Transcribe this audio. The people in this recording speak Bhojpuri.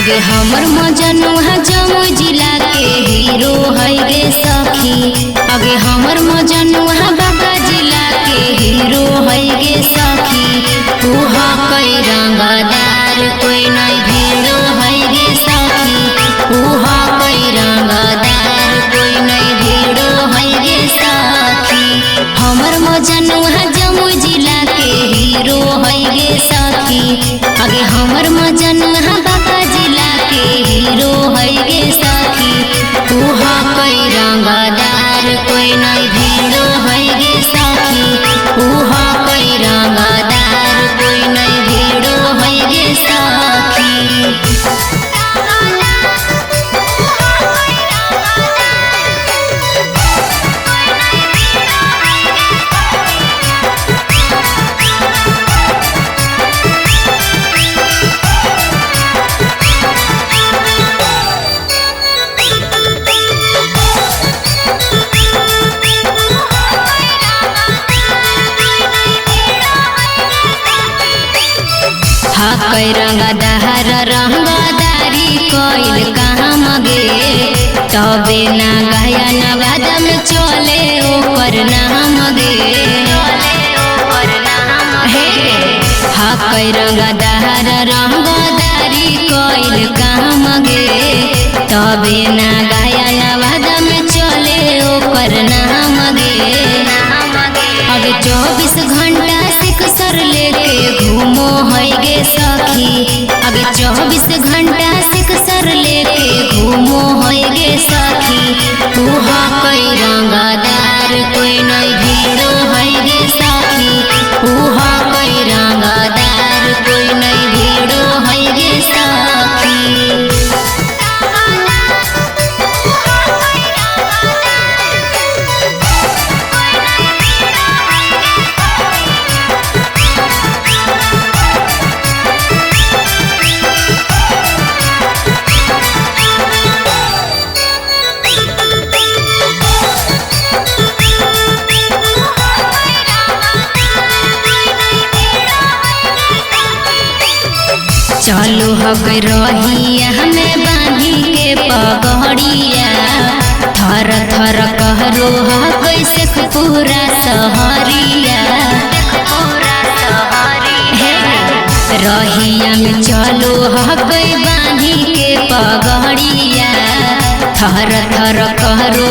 आगे हमर मजनुआ जमुई जिला के हीरो है गे सखी। आगे हमर मजनुआ बाबा जिला के हीरो है गे सखी। उहा कई रंगदार कोई नहीं भीड़ो है गे सखी। उहा कई रंगदार कोई नहीं भीड़ो है गे सखी। हमर मजनुआ जमुई जिला के हीरो है गे सखी। आगे हमर मजनुआ बाबा जिला के हीरो है गे सखी। उहा कई रंगदार कोई नहीं भीड़ो है गे सखी। उहा कई रंगदार कोई नहीं भीड़ो है गे सखी। कई रंगदार रंगदारी कोइल कहाँ मगे। तबे ना गाया नवादा में चले ओकर नाम गे। कई रंगदार रंगदारी कोइल कहाँ मगे। तबे ना गाया नवादा में चले ओकर नाम गे। अगे 24 घंटा सिकसर लेके घूमो है गे सखी। अगे 24 घंटा सिकसर लेके घूमो है गे सखी। उहा कई रंगदार कोई नहीं भीड़ो है गे सखी। उहा कई रंगदार कोई नहीं भीड़ो है गे सखी। चलो हक रहिया हमें बांधी के पगड़िया। थर थर कहरो कैसे पूरा सहरिया। रहिया में चलो हक बांधी के पगड़िया। थर थर कहरो